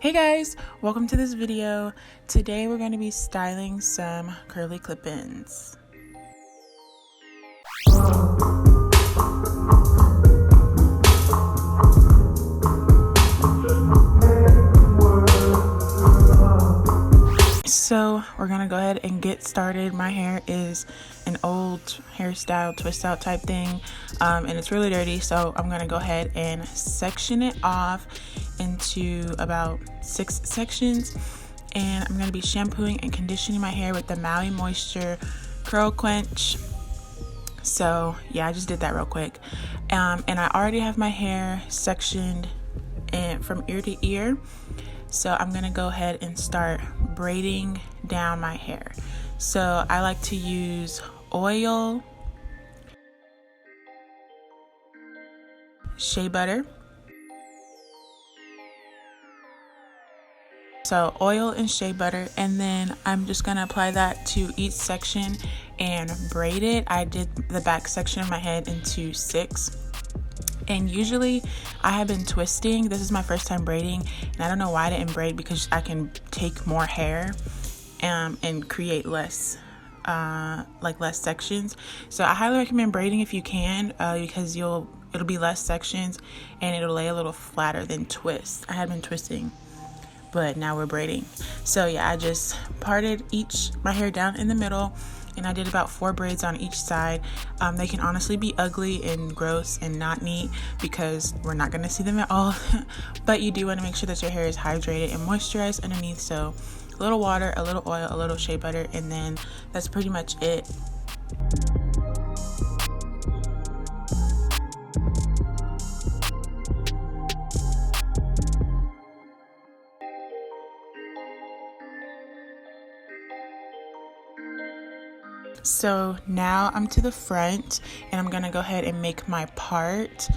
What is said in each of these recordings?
Hey guys, welcome to this video. Today we're going to be styling some curly clip-ins. So we're gonna go ahead and get started. My hair is an old hairstyle twist out type thing, and it's really dirty, so I'm gonna go ahead and section it off into about 6 sections, and I'm gonna be shampooing and conditioning my hair with the Maui Moisture Curl Quench. So yeah, I just did that real quick, and I already have my hair sectioned and from ear to ear. So I'm gonna go ahead and start braiding down my hair. So I like to use oil, shea butter. So oil and shea butter, and then I'm just gonna apply that to each section and braid it. I did the back section of my head into 6. And usually I have been twisting. This is my first time braiding, and I don't know why I didn't braid, because I can take more hair and create less sections. So I highly recommend braiding if you can, because it'll be less sections and it'll lay a little flatter than twist. I had been twisting, but now we're braiding. So yeah, I just parted my hair down in the middle, and I did about 4 braids on each side. They can honestly be ugly and gross and not neat, because we're not going to see them at all. But you do want to make sure that your hair is hydrated and moisturized underneath. So a little water, a little oil, a little shea butter, and then that's pretty much it. So now I'm to the front, and I'm gonna go ahead and make my part.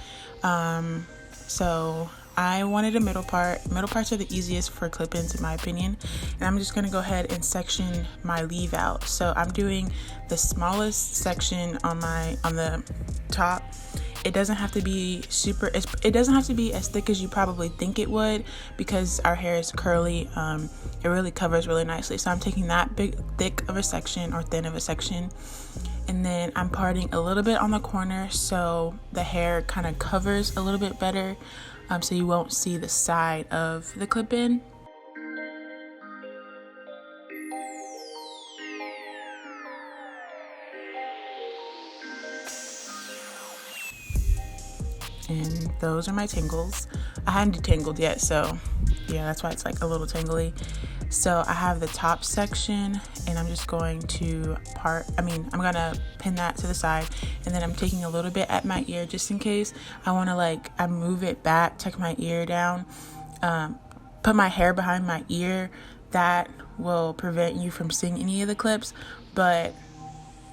So I wanted a middle part. Middle parts are the easiest for clip-ins in my opinion, and I'm just gonna go ahead and section my leave out. So I'm doing the smallest section on the top. It doesn't have to be it doesn't have to be as thick as you probably think it would, because our hair is curly. It really covers really nicely. So I'm taking that thick of a section, or thin of a section, and then I'm parting a little bit on the corner so the hair kind of covers a little bit better, so you won't see the side of the clip-in. And those are my tangles. I haven't detangled yet, so yeah, that's why it's like a little tangly. So I have the top section, and I'm just going to I'm gonna pin that to the side, and then I'm taking a little bit at my ear just in case. I wanna I move it back, tuck my ear down, put my hair behind my ear. That will prevent you from seeing any of the clips, but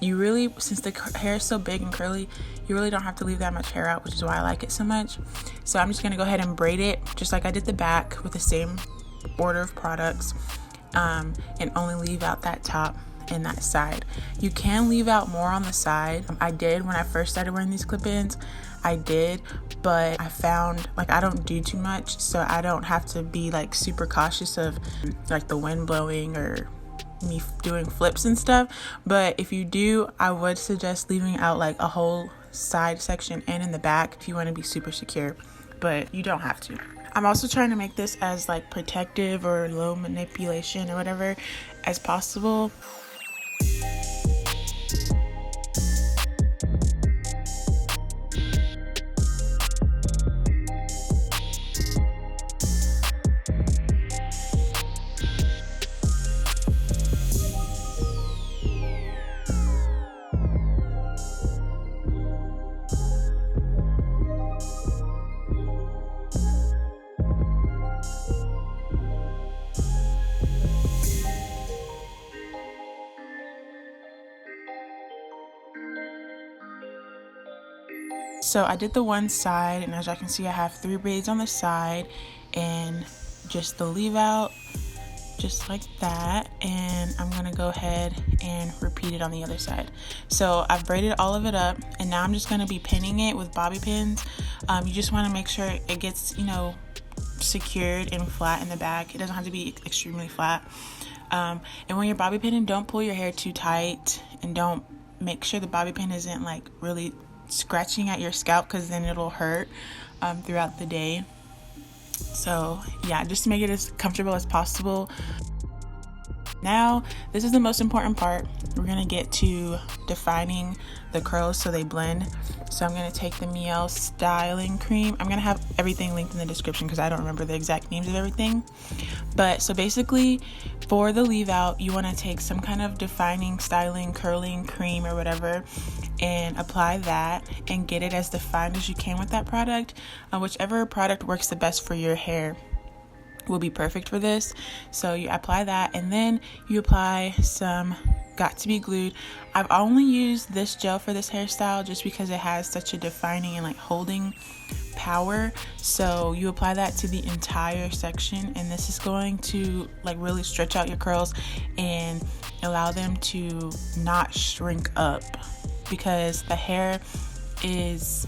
you really, since the hair is so big and curly, you really don't have to leave that much hair out, which is why I like it so much. So I'm just gonna go ahead and braid it just like I did the back, with the same order of products, and only leave out that top and that side. You can leave out more on the side. I did when I first started wearing these clip-ins. I did, but I found I don't do too much, so I don't have to be super cautious of the wind blowing or me doing flips and stuff. But if you do, I would suggest leaving out a whole side section and in the back if you want to be super secure, but you don't have to. I'm also trying to make this as protective or low manipulation or whatever as possible. So I did the one side, and as y'all can see, I have 3 braids on the side and just the leave out, just like that. And I'm gonna go ahead and repeat it on the other side. So I've braided all of it up, and now I'm just gonna be pinning it with bobby pins. You just wanna make sure it gets, secured and flat in the back. It doesn't have to be extremely flat. And when you're bobby pinning, don't pull your hair too tight, and don't make sure the bobby pin isn't like really scratching at your scalp, because then it'll hurt throughout the day. So yeah, just to make it as comfortable as possible. Now, this is the most important part. We're gonna get to defining the curls so they blend. So I'm gonna take the Mielle styling cream. I'm gonna have everything linked in the description because I don't remember the exact names of everything. But so basically, for the leave out, you wanna take some kind of defining, styling, curling cream or whatever, and apply that and get it as defined as you can with that product. Whichever product works the best for your hair will be perfect for this. So you apply that, and then you apply some Got to Be Glued. I've only used this gel for this hairstyle just because it has such a defining and like holding power. So you apply that to the entire section, and this is going to like really stretch out your curls and allow them to not shrink up, because the hair is,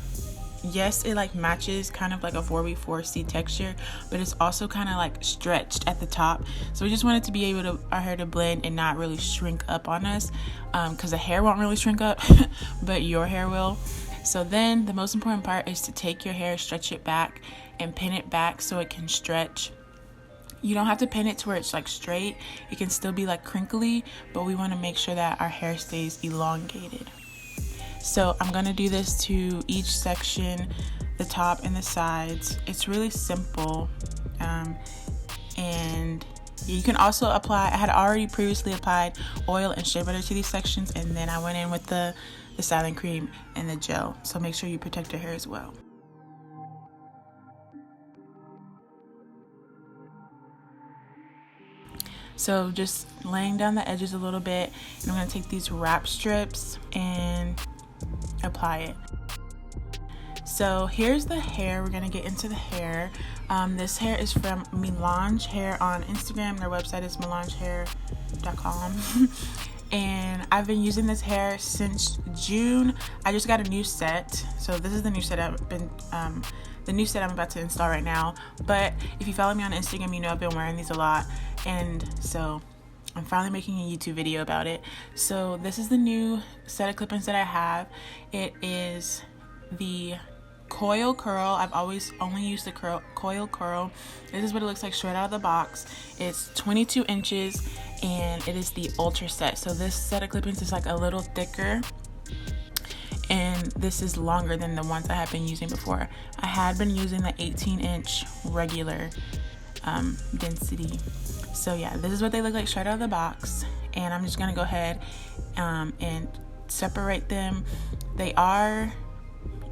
yes, it like matches kind of like a 4B4C texture, but it's also kind of like stretched at the top. So we just want it to be able to, our hair to blend and not really shrink up on us, because the hair won't really shrink up, but your hair will. So then the most important part is to take your hair, stretch it back, and pin it back so it can stretch. You don't have to pin it to where it's like straight. It can still be like crinkly, but we want to make sure that our hair stays elongated. So I'm going to do this to each section, the top and the sides. It's really simple. And you can also apply, I had already previously applied oil and shea butter to these sections, and then I went in with the styling cream and the gel. So make sure you protect your hair as well. So just laying down the edges a little bit, and I'm going to take these wrap strips and apply it. So here's the hair. We're gonna get into the hair. This hair is from Melange Hair on Instagram. Their website is melangehair.com. And I've been using this hair since June. I just got a new set, so this is the new set I'm about to install right now. But if you follow me on Instagram, you know I've been wearing these a lot, and so I'm finally making a YouTube video about it. So this is the new set of clip-ins that I have. It is the Coil Curl. I've always only used the Coil Curl. This is what it looks like straight out of the box. It's 22 inches, and it is the Ultra set. So this set of clip-ins is like a little thicker, and this is longer than the ones I have been using before. I had been using the 18-inch regular density. So yeah, this is what they look like straight out of the box, and I'm just gonna go ahead and separate them. They are,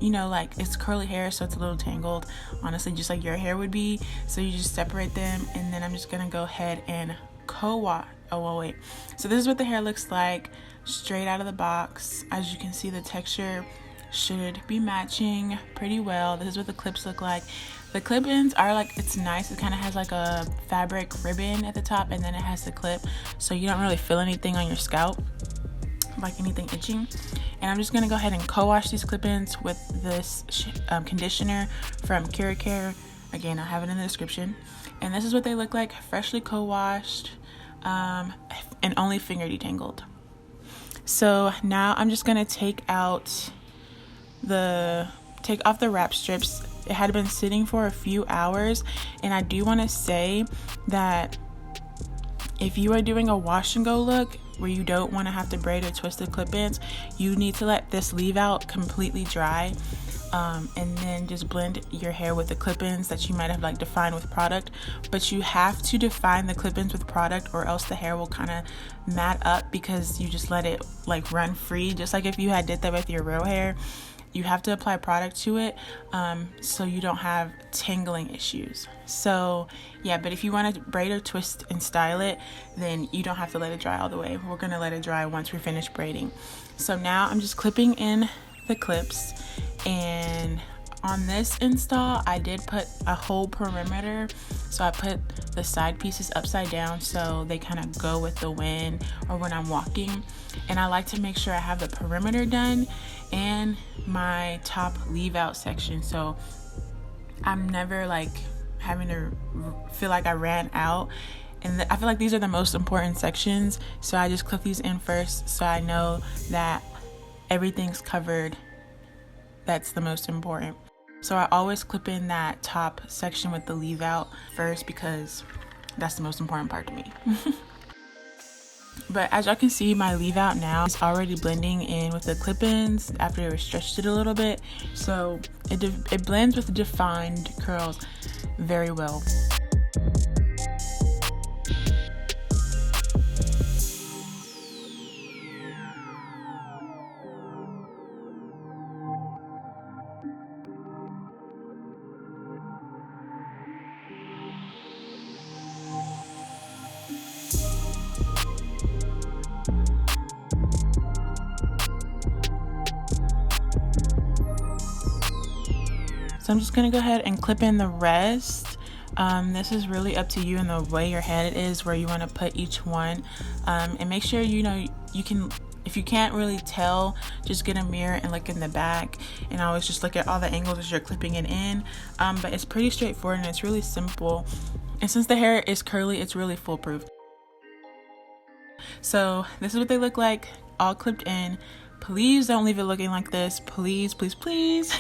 you know, like it's curly hair, so it's a little tangled, honestly, just like your hair would be. So you just separate them, and then I'm just gonna go ahead and co-wash. Oh well, wait. So this is what the hair looks like straight out of the box. As you can see, the texture should be matching pretty well. This is what the clips look like. The clip-ins are like, it's nice. It kind of has like a fabric ribbon at the top, and then it has the clip, so you don't really feel anything on your scalp, like anything itching. And I'm just gonna go ahead and co-wash these clip-ins with this conditioner from Care. Again, I'll have it in the description. And this is what they look like, freshly co-washed, and only finger detangled. So now I'm just gonna take off the wrap strips. It had been sitting for a few hours, and I do want to say that if you are doing a wash and go look where you don't want to have to braid or twist the clip-ins, you need to let this leave out completely dry, and then just blend your hair with the clip-ins that you might have like defined with product. But you have to define the clip-ins with product, or else the hair will kind of mat up because you just let it like run free, just like if you had did that with your real hair. You have to apply product to it, so you don't have tangling issues. So yeah, but if you want to braid or twist and style it, then you don't have to let it dry all the way. We're gonna let it dry once we're finished braiding. So now I'm just clipping in the clips, and on this install I did put a whole perimeter. So I put the side pieces upside down so they kind of go with the wind or when I'm walking. And I like to make sure I have the perimeter done and my top leave out section, so I'm never like having to feel like I ran out. And I feel like these are the most important sections, so I just clip these in first so I know that everything's covered that's the most important. So I always clip in that top section with the leave out first because that's the most important part to me. But as y'all can see, my leave out now is already blending in with the clip-ins after we stretched it a little bit. So it blends with the defined curls very well. So I'm just gonna go ahead and clip in the rest. This is really up to you and the way your head is, where you want to put each one. And make sure you can, if you can't really tell, just get a mirror and look in the back, and always just look at all the angles as you're clipping it in. But it's pretty straightforward and it's really simple. And since the hair is curly, it's really foolproof. So this is what they look like, all clipped in. Please don't leave it looking like this. Please, please, please.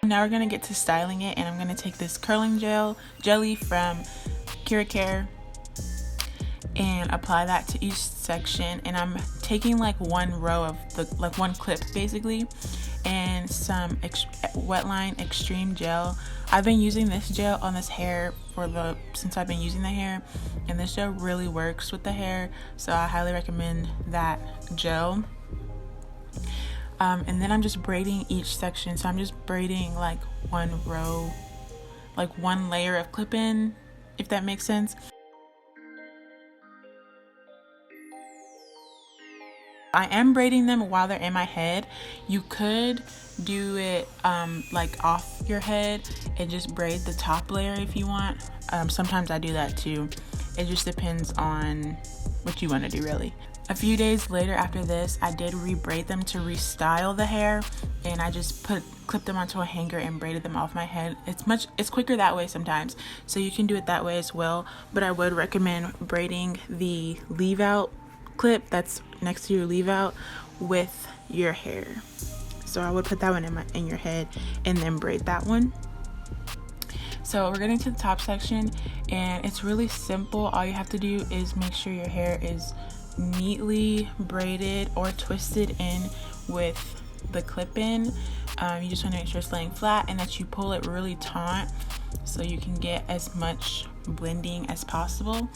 Now we're gonna get to styling it, and I'm gonna take this curling jelly from Care and apply that to each section. And I'm taking like one row of one clip basically, and some Wetline Extreme gel. I've been using this gel on this hair since I've been using the hair, and this gel really works with the hair, so I highly recommend that gel. And then I'm just braiding each section. So I'm just braiding like one row, like one layer of clip-in, if that makes sense. I am braiding them while they're in my head. You could do it like off your head and just braid the top layer if you want. Sometimes I do that too. It just depends on what you want to do really. A few days later after this, I did re-braid them to restyle the hair, and I just clipped them onto a hanger and braided them off my head. It's quicker that way sometimes, so you can do it that way as well. But I would recommend braiding the leave out clip that's next to your leave out with your hair. So I would put that one in your head and then braid that one. So we're getting to the top section, and it's really simple. All you have to do is make sure your hair is neatly braided or twisted in with the clip-in. You just want to make sure it's laying flat and that you pull it really taut so you can get as much blending as possible.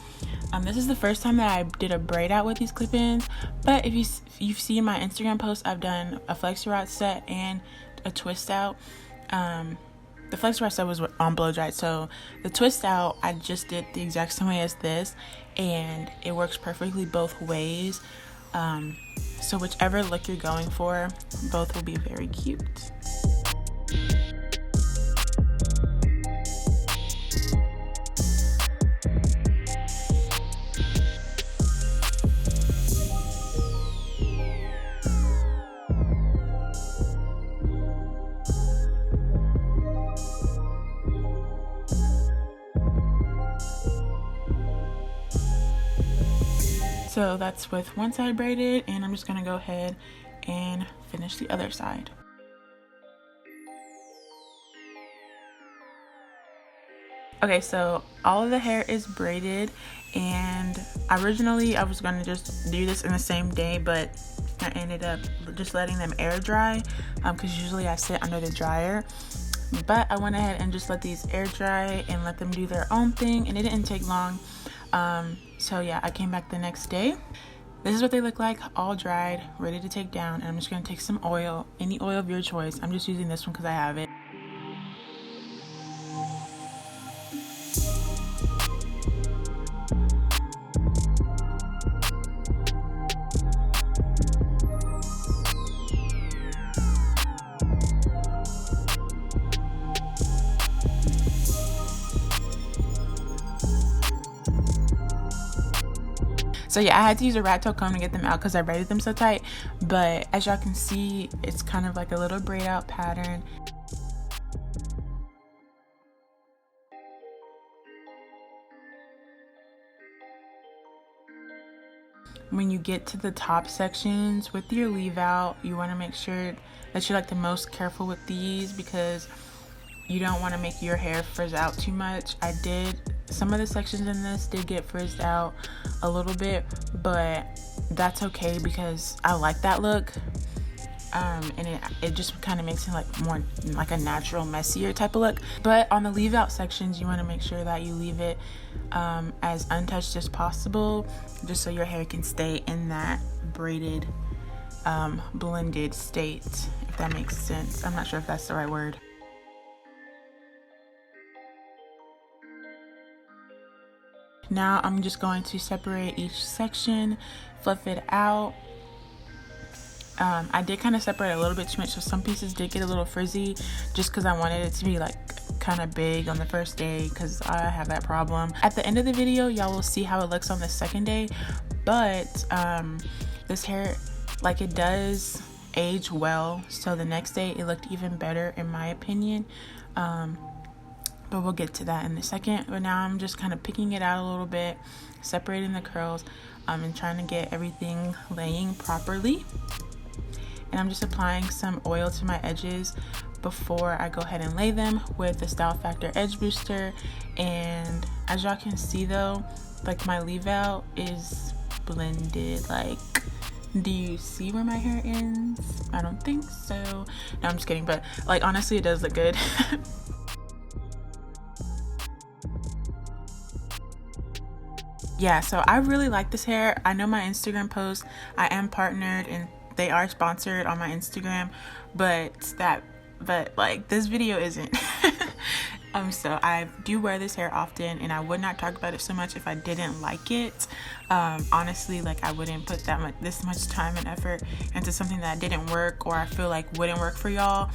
This is the first time that I did a braid out with these clip-ins, but if you've seen my Instagram post, I've done a flexi rod set and a twist out. The flexi rod set was on blow dried, so the twist out I just did the exact same way as this, and it works perfectly both ways. So whichever look you're going for, both will be very cute. So that's with one side braided, and I'm just gonna go ahead and finish the other side. Okay, so all of the hair is braided, and originally I was gonna just do this in the same day, but I ended up just letting them air dry because usually I sit under the dryer. But I went ahead and just let these air dry and let them do their own thing, and it didn't take long. So yeah, I came back the next day. This is what they look like, all dried, ready to take down. And I'm just gonna take some oil, any oil of your choice. I'm just using this one because I have it. So yeah, I had to use a rat tail comb to get them out because I braided them so tight. But as y'all can see, it's kind of like a little braid out pattern. When you get to the top sections with your leave out, you want to make sure that you're like the most careful with these, because you don't want to make your hair frizz out too much. Some of the sections in this did get frizzed out a little bit, but that's okay because I like that look. And it just kind of makes it like more like a natural, messier type of look. But on the leave out sections, you want to make sure that you leave it as untouched as possible, just so your hair can stay in that braided, blended state, if that makes sense. I'm not sure if that's the right word. Now I'm just going to separate each section, fluff it out. I did kind of separate a little bit too much, so some pieces did get a little frizzy just because I wanted it to be like kind of big on the first day, because I have that problem. At the end of the video, y'all will see how it looks on the second day, but this hair, like, it does age well, so the next day it looked even better in my opinion. But we'll get to that in a second. But now I'm just kind of picking it out a little bit, separating the curls, and trying to get everything laying properly. And I'm just applying some oil to my edges before I go ahead and lay them with the Style Factor Edge Booster. And as y'all can see though, like, my leave out is blended. Like, do you see where my hair ends? I don't think so. No, I'm just kidding, but like, honestly, it does look good. Yeah, so I really like this hair. I know my Instagram post, I am partnered and they are sponsored on my Instagram, but like, this video isn't. So I do wear this hair often, and I would not talk about it so much if I didn't like it. Honestly, like, I wouldn't put this much time and effort into something that didn't work, or I feel like wouldn't work for y'all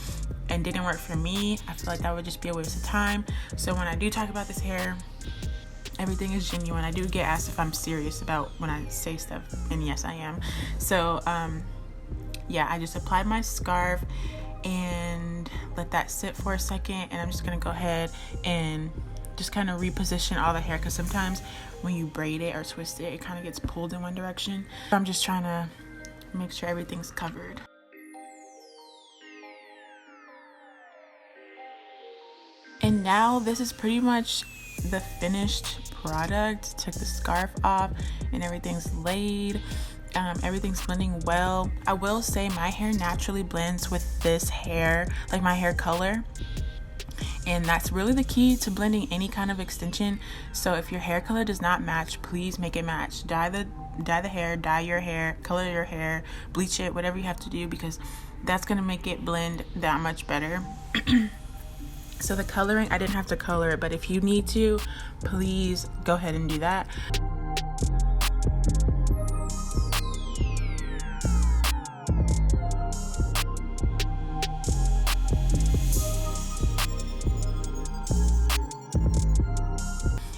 and didn't work for me. I feel like that would just be a waste of time. So when I do talk about this hair, everything is genuine. I do get asked if I'm serious about when I say stuff, and yes, I am. So yeah, I just applied my scarf and let that sit for a second, and I'm just gonna go ahead and just kind of reposition all the hair, because sometimes when you braid it or twist it, it kind of gets pulled in one direction. So I'm just trying to make sure everything's covered. And now this is pretty much the finished product. Took the scarf off and everything's laid. Everything's blending well. I will say my hair naturally blends with this hair, like my hair color, and that's really the key to blending any kind of extension. So if your hair color does not match, please make it match. Dye the hair, dye your hair, color your hair, bleach it, whatever you have to do, because that's gonna make it blend that much better. So the coloring, I didn't have to color it, but if you need to, please go ahead and do that.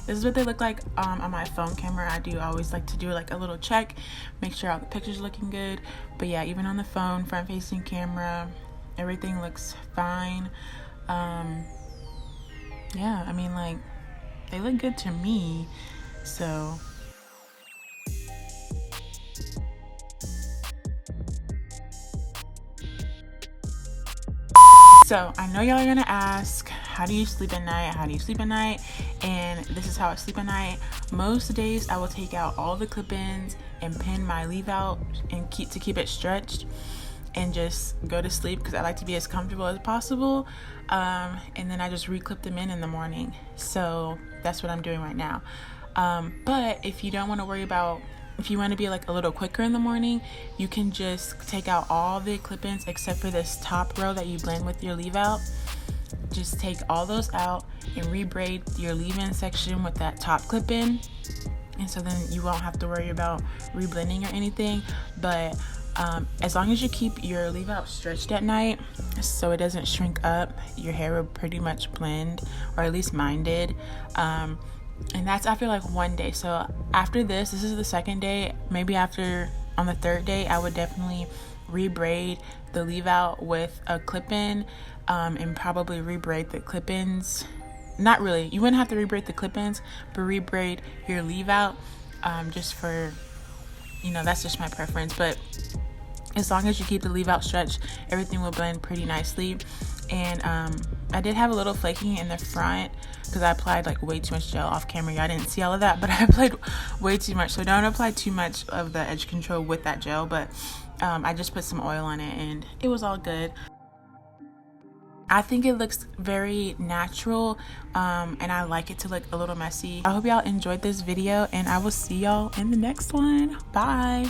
This is what they look like on my phone camera. I do always like to do like a little check, make sure all the pictures are looking good. But yeah, even on the phone, front facing camera, everything looks fine. Yeah, I mean, like, they look good to me, so. So I know y'all are gonna ask, how do you sleep at night? How do you sleep at night? And this is how I sleep at night. Most days I will take out all the clip-ins and pin my leave out and keep it stretched, and just go to sleep, because I like to be as comfortable as possible. And then I just re-clip them in the morning. So that's what I'm doing right now. But if you don't want to worry about, if you want to be like a little quicker in the morning, you can just take out all the clip-ins except for this top row that you blend with your leave out. Just take all those out and re-braid your leave-in section with that top clip-in. And so then you won't have to worry about re-blending or anything. But as long as you keep your leave out stretched at night so it doesn't shrink up, your hair will pretty much blend, or at least mine did. And that's after like one day. So after this is the second day. Maybe on the third day, I would definitely re-braid the leave out with a clip-in, and probably re-braid the clip-ins. Not really, you wouldn't have to re-braid the clip-ins, but re-braid your leave out, just for you know, that's just my preference. But as long as you keep the leave out stretch, everything will blend pretty nicely. And I did have a little flaking in the front because I applied like way too much gel off camera. I didn't see all of that, but I applied way too much. So don't apply too much of the edge control with that gel, but I just put some oil on it and it was all good. I think it looks very natural, and I like it to look a little messy. I hope y'all enjoyed this video, and I will see y'all in the next one. Bye.